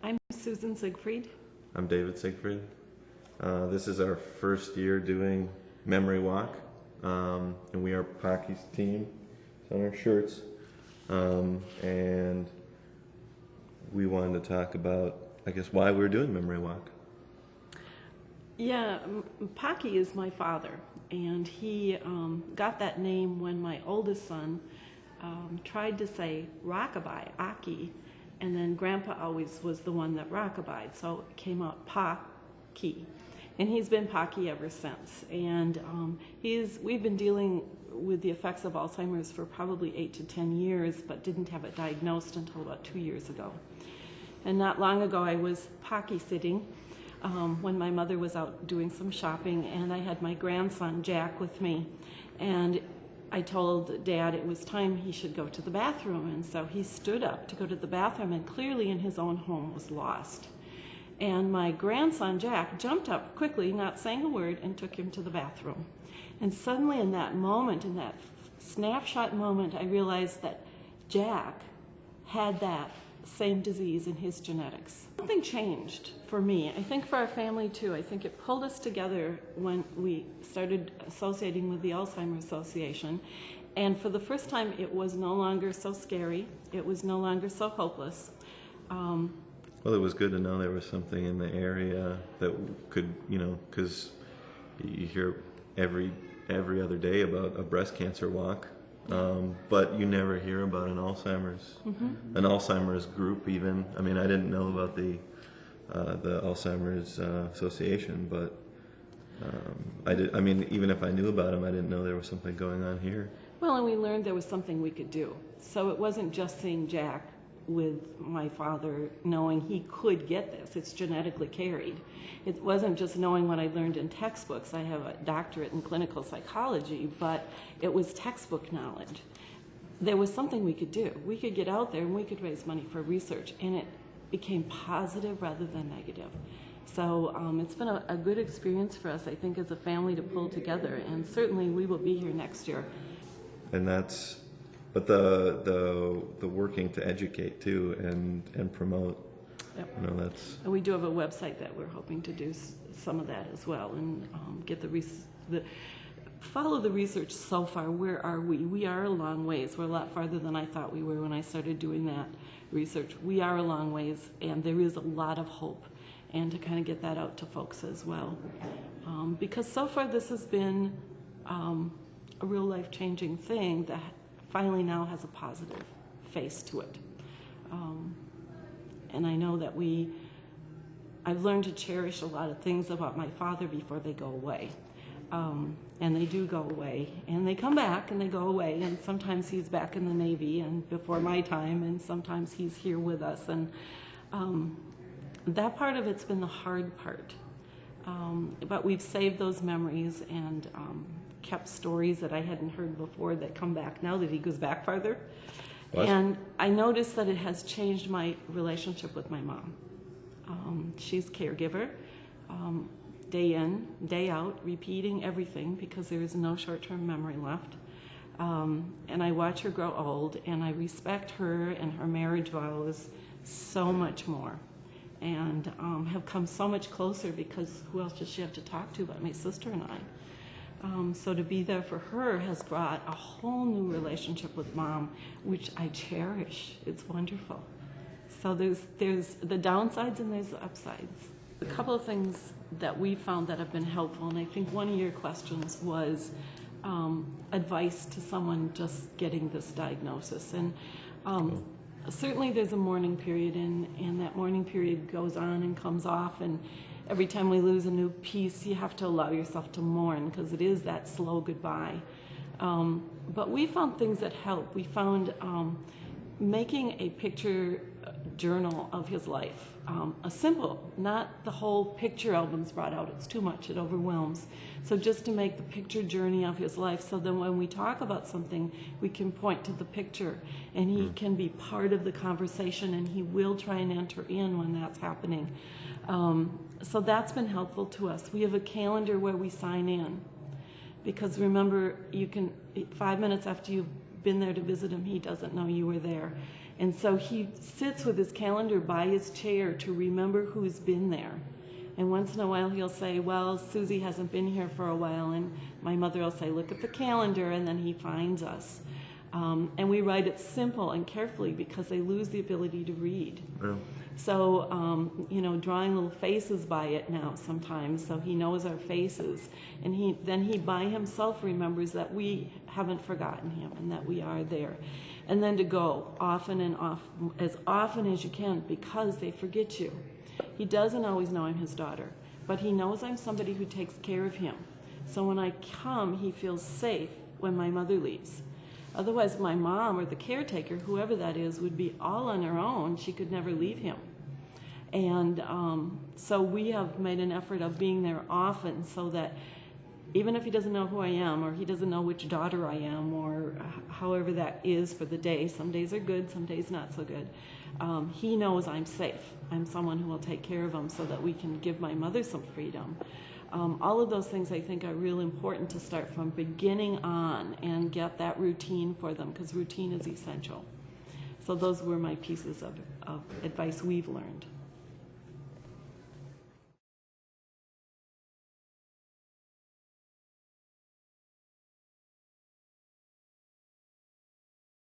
I'm Susan Siegfried. I'm David Siegfried. This is our first year doing Memory Walk, and we are Pakki's team. It's on our shirts, and we wanted to talk about, I guess, why we're doing Memory Walk. Yeah, Pakki is my father, and he got that name when my oldest son tried to say rockabye, Aki, and then Grandpa always was the one that rockabied, so it came out Pakki, and he's been Pakki ever since. And we've been dealing with the effects of Alzheimer's for probably 8 to 10 years, but didn't have it diagnosed until about 2 years ago. And not long ago, I was Pakki sitting when my mother was out doing some shopping, and I had my grandson Jack with me, and I told Dad it was time he should go to the bathroom, and so he stood up to go to the bathroom, and clearly in his own home was lost. And my grandson Jack jumped up quickly, not saying a word, and took him to the bathroom. And suddenly in that moment, in that snapshot moment, I realized that Jack had that same disease in his genetics. Something changed for me. I think for our family too. I think it pulled us together when we started associating with the Alzheimer Association. And for the first time, it was no longer so scary. It was no longer so hopeless. Well, it was good to know there was something in the area that could, because you hear every other day about a breast cancer walk. But you never hear about an Alzheimer's group even. I mean, I didn't know about the Alzheimer's Association, but I did. I mean, even if I knew about them, I didn't know there was something going on here. Well, and we learned there was something we could do. So it wasn't just seeing Jack with my father knowing he could get this. It's genetically carried. It wasn't just knowing what I learned in textbooks. I have a doctorate in clinical psychology, but it was textbook knowledge. There was something we could do. We could get out there and we could raise money for research, and it became positive rather than negative. So it's been a good experience for us, I think, as a family to pull together, and certainly we will be here next year. And that's, but the working to educate too and promote. Yep. That's. And we do have a website that we're hoping to do some of that as well, and get follow the research so far. Where are we? We are a long ways. We're a lot farther than I thought we were when I started doing that research. We are a long ways, and there is a lot of hope, and to kind of get that out to folks as well. Because so far this has been a real life-changing thing that finally now has a positive face to it. And I know that I've learned to cherish a lot of things about my father before they go away. And they do go away, and they come back and they go away, and sometimes he's back in the Navy and before my time, and sometimes he's here with us, and that part of it's been the hard part. But we've saved those memories and kept stories that I hadn't heard before that come back now that he goes back farther. What? And I noticed that it has changed my relationship with my mom. She's caregiver. Day in, day out, repeating everything because there is no short-term memory left. And I watch her grow old, and I respect her and her marriage vows so much more, and have come so much closer because who else does she have to talk to but my sister and I? So to be there for her has brought a whole new relationship with Mom, which I cherish. It's wonderful. So there's the downsides and there's the upsides. A couple of things that we found that have been helpful, and I think one of your questions was advice to someone just getting this diagnosis. And certainly there's a mourning period, and that mourning period goes on and comes off, and every time we lose a new piece, you have to allow yourself to mourn because it is that slow goodbye. But we found things that help. We found making a picture journal of his life. A simple, not the whole picture albums brought out. It's too much. It overwhelms. So just to make the picture journey of his life so then when we talk about something, we can point to the picture and he can be part of the conversation, and he will try and enter in when that's happening. So that's been helpful to us. We have a calendar where we sign in because remember, you can 5 minutes after you've been there to visit him, he doesn't know you were there. And so he sits with his calendar by his chair to remember who's been there. And once in a while he'll say, well, Susie hasn't been here for a while. And my mother will say, look at the calendar, and then he finds us. And we write it simple and carefully because they lose the ability to read. Yeah. So, drawing little faces by it now sometimes, so he knows our faces. And then he by himself remembers that we haven't forgotten him and that we are there. And then to go as often as you can, because they forget you. He doesn't always know I'm his daughter, but he knows I'm somebody who takes care of him. So when I come, he feels safe when my mother leaves. Otherwise, my mom or the caretaker, whoever that is, would be all on her own. She could never leave him. And so we have made an effort of being there often so that even if he doesn't know who I am, or he doesn't know which daughter I am, or however that is for the day, some days are good, some days not so good, he knows I'm safe. I'm someone who will take care of him so that we can give my mother some freedom. All of those things I think are real important to start from beginning on and get that routine for them, because routine is essential. So those were my pieces of advice we've learned.